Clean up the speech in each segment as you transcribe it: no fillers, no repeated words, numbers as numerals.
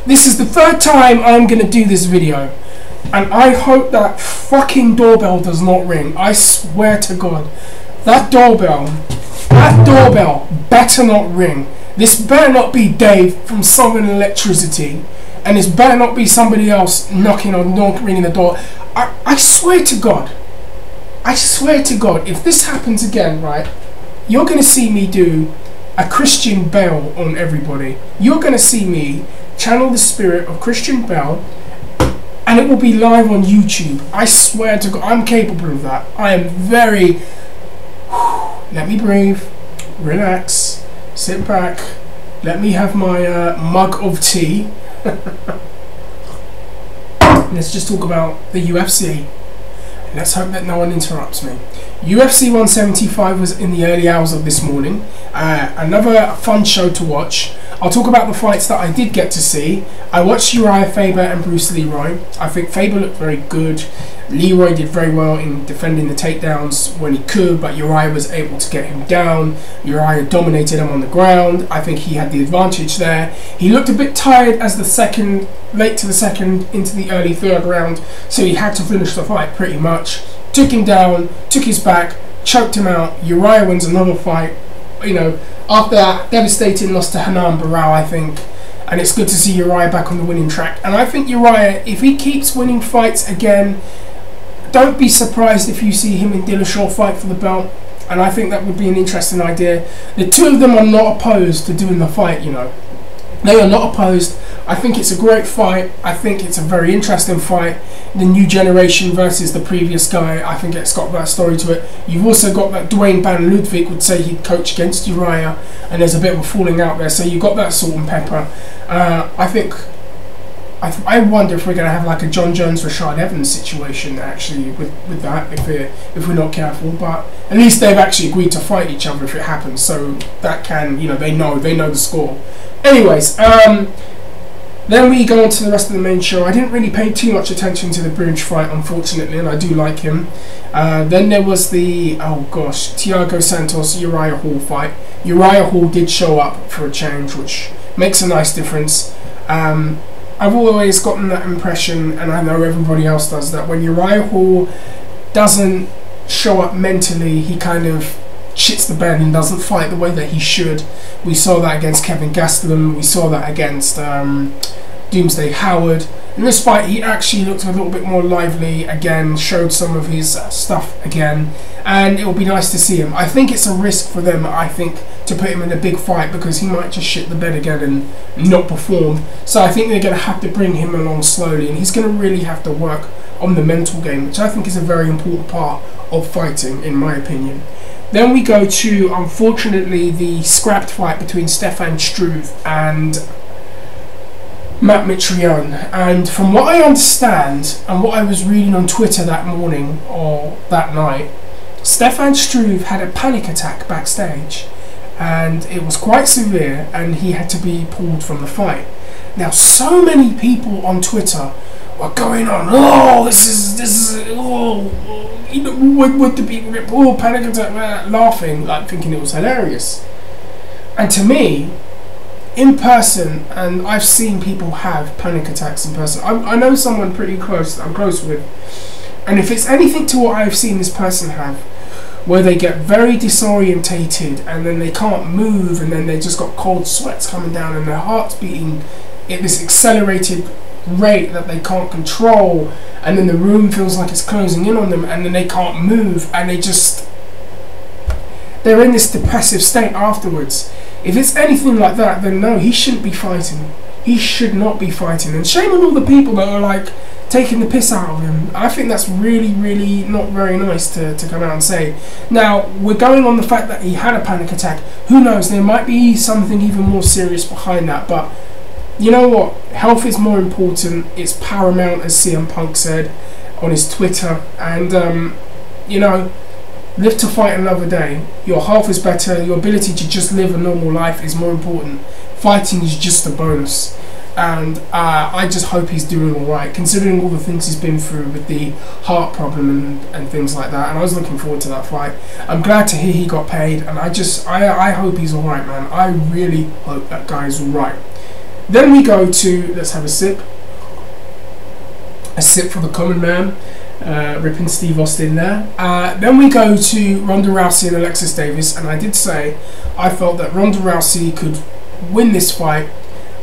This is the third time I'm going to do this video. And I hope that fucking doorbell does not ring. I swear to God. That doorbell better not ring. This better not be Dave from Southern Electricity. And this better not be somebody else ringing the door. I swear to God. I swear to God, if this happens again, right, you're going to see me do a Christian Bale on everybody. You're going to see me channel the spirit of Christian Bale, and it will be live on YouTube. I swear to God, I'm capable of that. I am very... Let me breathe, relax, sit back, let me have my mug of tea. Let's just talk about the UFC. Let's hope that no one interrupts me. UFC 175 was in the early hours of this morning. Another fun show to watch. I'll talk about the fights that I did get to see. I watched Uriah Faber and Bruce Leroy. I think Faber looked very good. Leroy did very well in defending the takedowns when he could, but Uriah was able to get him down. Uriah dominated him on the ground. I think he had the advantage there. He looked a bit tired as late to the second into the early third round, so he had to finish the fight pretty much. Took him down, took his back, choked him out. Uriah wins another fight. You know, after that devastating loss to Hanan Barao, I think. And it's good to see Uriah back on the winning track. And I think Uriah, if he keeps winning fights again, don't be surprised if you see him and Dillashaw fight for the belt. And I think that would be an interesting idea. The two of them are not opposed to doing the fight, you know. They are not opposed. I think it's a great fight. I think it's a very interesting fight. The new generation versus the previous guy. I think it's got that story to it. You've also got that Dwayne Van Ludwig would say he'd coach against Uriah, and there's a bit of a falling out there. So you've got that salt and pepper. I wonder if we're going to have like a John Jones Rashad Evans situation actually with that if we're not careful. But at least they've actually agreed to fight each other if it happens. So that can, you know, they know the score. Anyways, then we go on to the rest of the main show. I didn't really pay too much attention to the Bridge fight, unfortunately, and I do like him. Then there was the, oh gosh, Thiago Santos Uriah Hall fight. Uriah Hall did show up for a change, which makes a nice difference. I've always gotten that impression, and I know everybody else does, that when Uriah Hall doesn't show up mentally, he kind of shits the bed and doesn't fight the way that he should. We saw that against Kevin Gastelum. We saw that against Doomsday Howard. In this fight, he actually looked a little bit more lively again, showed some of his stuff again, and it will be nice to see him. I think it's a risk for them, I think, to put him in a big fight because he might just shit the bed again and not perform. So I think they're going to have to bring him along slowly, and he's going to really have to work on the mental game, which I think is a very important part of fighting, in my opinion. Then we go to, unfortunately, the scrapped fight between Stefan Struve and Matt Mitrione. And from what I understand, and what I was reading on Twitter that morning or that night, Stefan Struve had a panic attack backstage, and it was quite severe, and he had to be pulled from the fight. Now, so many people on Twitter were going on, oh, this is, oh, you know, would the people get pulled, panic attack, laughing, like thinking it was hilarious. And to me, in person, and I've seen people have panic attacks in person. I know someone pretty close that I'm close with, and if it's anything to what I've seen this person have, where they get very disorientated and then they can't move, and then they just got cold sweats coming down and their heart's beating at this accelerated rate that they can't control, and then the room feels like it's closing in on them, and then they can't move, and they're in this depressive state afterwards. If it's anything like that, then no, he shouldn't be fighting. He should not be fighting. And shame on all the people that are like taking the piss out of him. I think that's really, really not very nice to come out and say. Now, we're going on the fact that he had a panic attack. Who knows, there might be something even more serious behind that, but you know what? Health is more important. It's paramount, as CM Punk said on his Twitter. And, you know, live to fight another day. Your health is better. Your ability to just live a normal life is more important. Fighting is just a bonus. And I just hope he's doing alright, considering all the things he's been through with the heart problem and things like that. And I was looking forward to that fight. I'm glad to hear he got paid, and I hope he's alright, man. I really hope that guy's alright. Then we go to, let's have a sip for the common man, ripping Steve Austin there. Then we go to Ronda Rousey and Alexis Davis, and I did say I felt that Ronda Rousey could win this fight.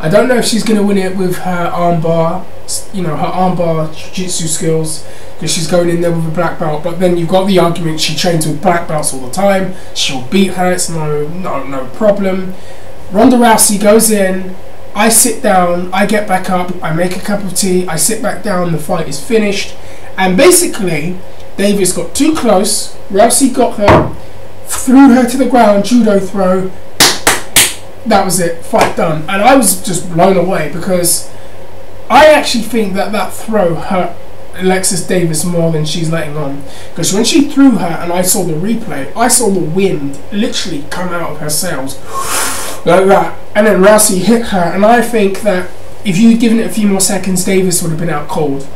I don't know if she's going to win it with her armbar, her armbar jiu-jitsu skills, because she's going in there with a black belt. But then you've got the argument she trains with black belts all the time. She'll beat her. It's no problem. Ronda Rousey goes in. I sit down. I get back up. I make a cup of tea. I sit back down. The fight is finished. And basically, Davis got too close. Rousey got her, threw her to the ground, judo throw. That was it, fight done. And I was just blown away, because I actually think that throw hurt Alexis Davis more than she's letting on. Because when she threw her, and I saw the replay, I saw the wind literally come out of her sails like that. And then Rousey hit her, and I think that if you'd given it a few more seconds, Davis would have been out cold.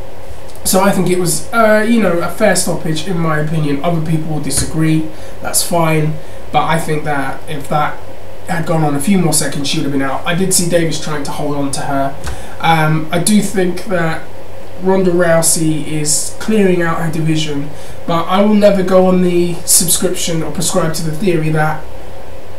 So I think it was, a fair stoppage in my opinion. Other people will disagree. That's fine. But I think that if that had gone on a few more seconds, she would have been out. I did see Davis trying to hold on to her. I do think that Ronda Rousey is clearing out her division, but I will never go on the subscription or prescribe to the theory that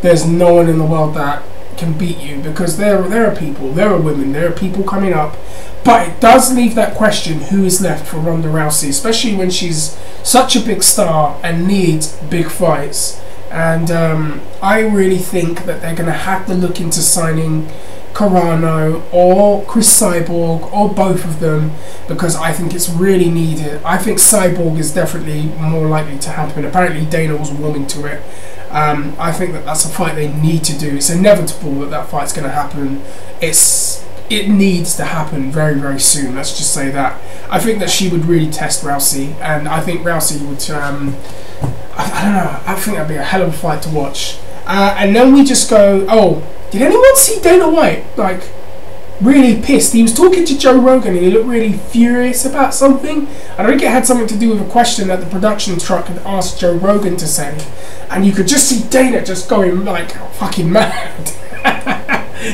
there's no one in the world that can beat you, because there are people, there are women, there are people coming up. But it does leave that question, who is left for Ronda Rousey, especially when she's such a big star and needs big fights. And I really think that they're going to have to look into signing Carano or Chris Cyborg, or both of them, because I think it's really needed. I think Cyborg is definitely more likely to happen. Apparently Dana was warming to it. I think that that's a fight they need to do. It's inevitable that fight's going to happen. It needs to happen very, very soon. Let's just say that. I think that she would really test Rousey, and I think Rousey would. I don't know. I think that'd be a hell of a fight to watch. And then we just go. Oh, did anyone see Dana White? Like, really pissed. He was talking to Joe Rogan, and he looked really furious about something. I think it had something to do with a question that the production truck had asked Joe Rogan to say, and you could just see Dana just going like fucking mad.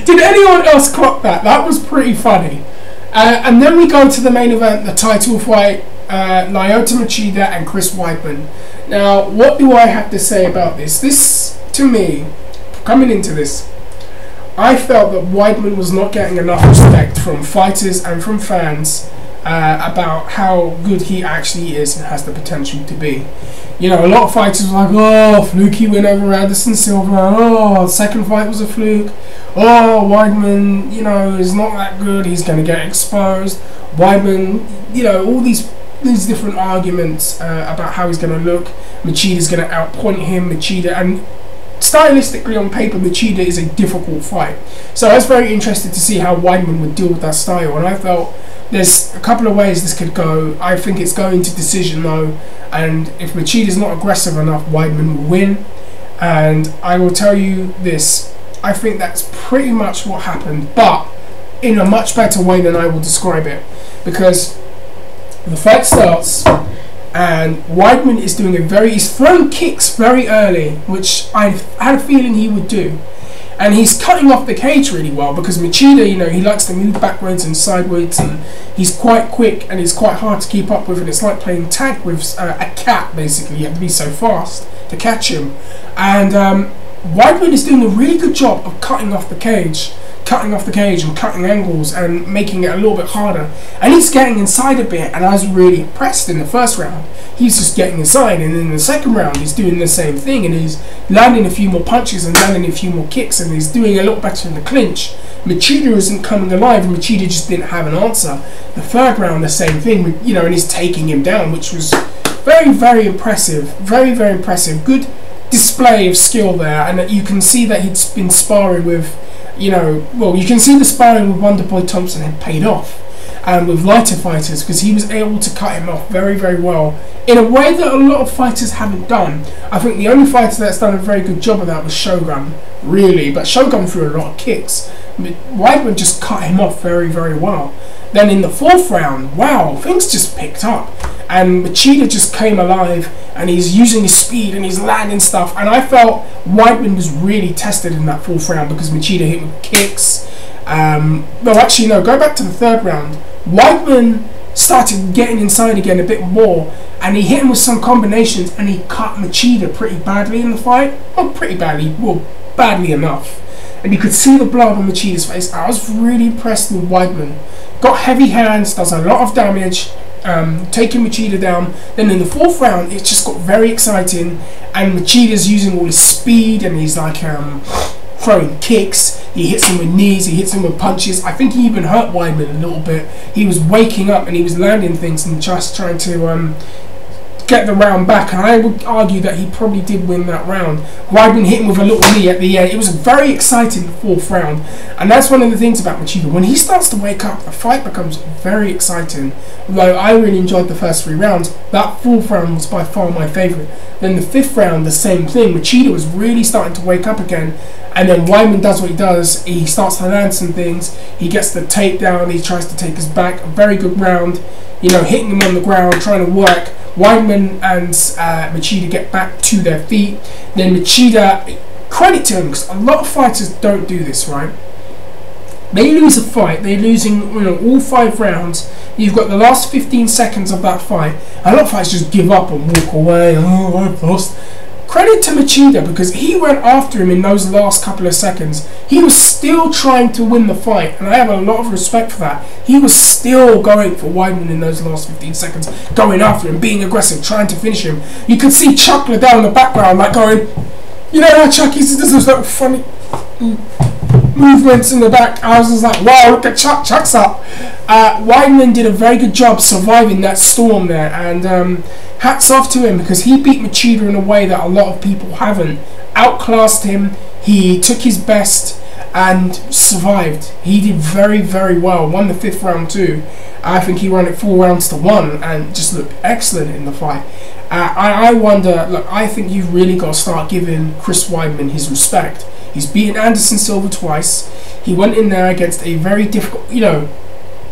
Did anyone else clock that? That was pretty funny. And then we go to the main event, the title fight, Lyoto Machida and Chris Weidman. Now, what do I have to say about this? This, to me, coming into this, I felt that Weidman was not getting enough respect from fighters and from fans about how good he actually is and has the potential to be. A lot of fighters were like, oh, fluky win over Anderson Silva. Oh, second fight was a fluke. Oh, Weidman, is not that good. He's going to get exposed. Weidman, all these different arguments about how he's going to look. Machida's going to outpoint him. And stylistically on paper, Machida is a difficult fight. So I was very interested to see how Weidman would deal with that style, and I felt there's a couple of ways this could go. I think it's going to decision though, and if Machida's not aggressive enough, Weidman will win. And I will tell you this, I think that's pretty much what happened, but in a much better way than I will describe it, because the fight starts and Weidman is doing he's throwing kicks very early, which I had a feeling he would do. And he's cutting off the cage really well, because Machida, he likes to move backwards and sideways, and he's quite quick and he's quite hard to keep up with, and it's like playing tag with a cat, basically. You have to be so fast to catch him. And Weidman is doing a really good job of cutting off the cage and cutting angles and making it a little bit harder. And he's getting inside a bit, and I was really impressed in the first round. He's just getting inside, and in the second round he's doing the same thing, and he's landing a few more punches and landing a few more kicks, and he's doing a lot better in the clinch. Machida isn't coming alive, and Machida just didn't have an answer. The third round, the same thing, and he's taking him down, which was very, very impressive. Very, very impressive. Good display of skill there, and you can see that he'd been sparring with you can see the sparring with Wonderboy Thompson had paid off, and with lighter fighters, because he was able to cut him off very, very well in a way that a lot of fighters haven't done. I think the only fighter that's done a very good job of that was Shogun, really, but Shogun threw a lot of kicks. Weidman just cut him off very, very well. Then in the fourth round, wow, things just picked up, and Machida just came alive, and he's using his speed and he's landing stuff, and I felt Weidman was really tested in that fourth round, because Machida hit with kicks, No, actually, no. Go back to the third round. Weidman started getting inside again a bit more, and he hit him with some combinations, and he cut Machida pretty badly in the fight. Not pretty badly, well, badly enough. And you could see the blood on Machida's face. I was really impressed with Weidman. Got heavy hands, does a lot of damage, taking Machida down. Then in the fourth round, it just got very exciting, and Machida's using all his speed, and he's like throwing kicks. He hits him with knees, he hits him with punches. I think he even hurt Weidman a little bit. He was waking up and he was landing things and just trying to get the round back, and I would argue that he probably did win that round. Weidman hit him with a little knee at the end. It was a very exciting fourth round, and that's one of the things about Machida. When he starts to wake up, the fight becomes very exciting. Although I really enjoyed the first 3 rounds, that fourth round was by far my favourite. Then the fifth round, the same thing. Machida was really starting to wake up again, and then Weidman does what he does. He starts to land some things. He gets the takedown. He tries to take us back. A very good round. You know, hitting him on the ground, trying to work. Weidman and Machida get back to their feet. Then Machida, credit to him, because a lot of fighters don't do this, right? They lose a fight, they're losing, you know, all 5 rounds. You've got the last 15 seconds of that fight. A lot of fighters just give up and walk away. Oh, I've lost. Credit to Machida, because he went after him in those last couple of seconds. He was still trying to win the fight, and I have a lot of respect for that. He was still going for Weidman in those last 15 seconds, going after him, being aggressive, trying to finish him. You could see Chuck Liddell in the background, like going, you know how Chuck does those little funny movements in the back. I was just like, wow, look at Chuck. Chuck's up. Weidman did a very good job surviving that storm there, and hats off to him, because he beat Machida in a way that a lot of people haven't. Outclassed him. He took his best and survived. He did very, very well. Won the 5th round too. I think he won it 4 rounds to 1 and just looked excellent in the fight. I wonder, look, I think you've really got to start giving Chris Weidman his respect. He's beaten Anderson Silva twice. He went in there against a very difficult, you know,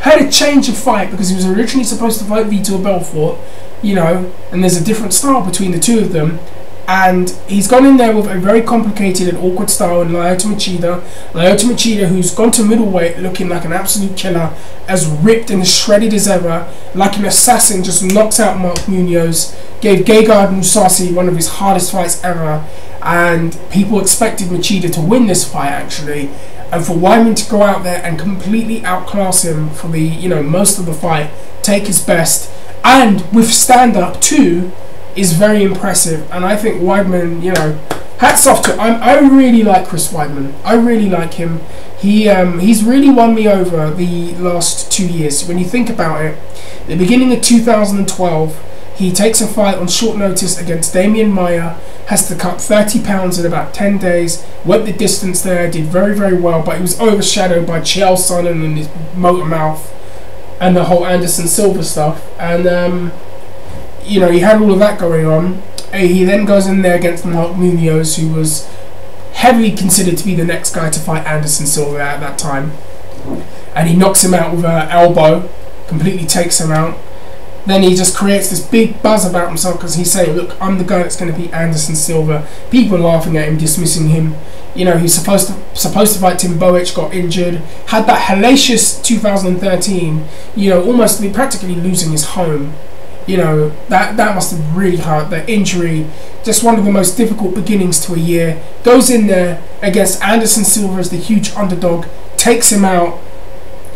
had a change of fight, because he was originally supposed to fight Vitor Belfort, you know, and there's a different style between the two of them. And he's gone in there with a very complicated and awkward style in Lyoto Machida. Lyoto Machida, who's gone to middleweight looking like an absolute killer, as ripped and as shredded as ever, like an assassin, just knocks out Mark Munoz, gave Gegard Mousasi one of his hardest fights ever, and people expected Machida to win this fight actually, and for Weidman to go out there and completely outclass him for the, you know, most of the fight, take his best, and with stand-up too, is very impressive. And I think Weidman, you know, hats off to him. I really like Chris Weidman. I really like him. He's really won me over the last 2 years. When you think about it, the beginning of 2012, he takes a fight on short notice against Damian Maia, has to cut 30 pounds in about 10 days, went the distance there, did very, very well, but he was overshadowed by Chael Sonnen and his motor mouth and the whole Anderson Silva stuff. And you know, he had all of that going on. He then goes in there against Mark Munoz, who was heavily considered to be the next guy to fight Anderson Silva at that time. And he knocks him out with an elbow, completely takes him out. Then he just creates this big buzz about himself, because he's saying, look, I'm the guy that's going to beat Anderson Silva. People are laughing at him, dismissing him. You know, he's supposed to fight Tim Boetsch, got injured, had that hellacious 2013, you know, almost practically losing his home. You know, that must have really hurt. That injury, just one of the most difficult beginnings to a year. Goes in there against Anderson Silva as the huge underdog, takes him out,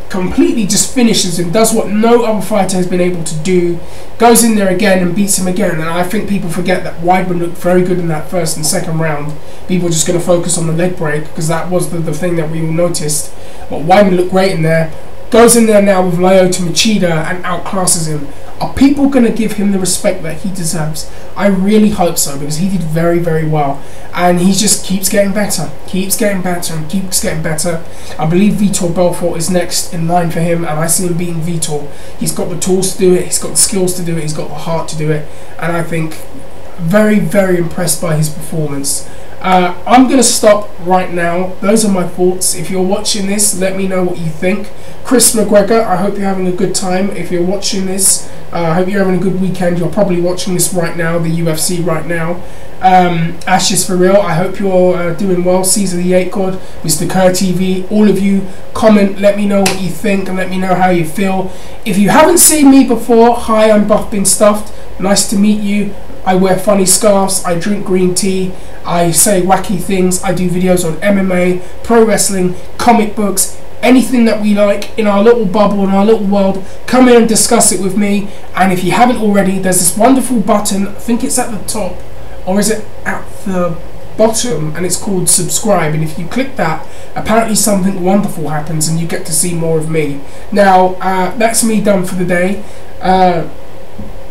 completely just finishes him, does what no other fighter has been able to do, goes in there again and beats him again. And I think people forget that Weidman looked very good in that first and second round. People are just going to focus on the leg break, because that was the thing that we all noticed. But Weidman looked great in there. Goes in there now with Lyoto Machida and outclasses him. Are people going to give him the respect that he deserves? I really hope so, because he did very, very well. And he just keeps getting better. Keeps getting better and keeps getting better. I believe Vitor Belfort is next in line for him, and I see him beating Vitor. He's got the tools to do it. He's got the skills to do it. He's got the heart to do it. And I think very, very impressed by his performance. I'm going to stop right now. Those are my thoughts. If you're watching this, let me know what you think. Chris McGregor, I hope you're having a good time. If you're watching this, I hope you're having a good weekend. You're probably watching this right now, the UFC right now. Ashes for real, I hope you're doing well. Caesar the 8 God, Mr. Kerr TV, all of you, comment, let me know what you think and let me know how you feel. If you haven't seen me before, hi, I'm Buff Been Stuffed. Nice to meet you. I wear funny scarves, I drink green tea, I say wacky things, I do videos on MMA, pro wrestling, comic books, anything that we like in our little bubble, in our little world. Come in and discuss it with me. And if you haven't already, there's this wonderful button, I think it's at the top, or is it at the bottom, and it's called subscribe, and if you click that, apparently something wonderful happens and you get to see more of me. Now, that's me done for the day.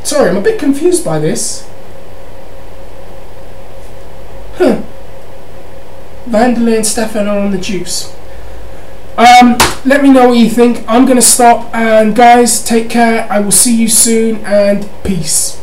Sorry, I'm a bit confused by this. Vanderlei and Stefan are on the juice. Let me know what you think. I'm going to stop, and guys, take care. I will see you soon, and peace.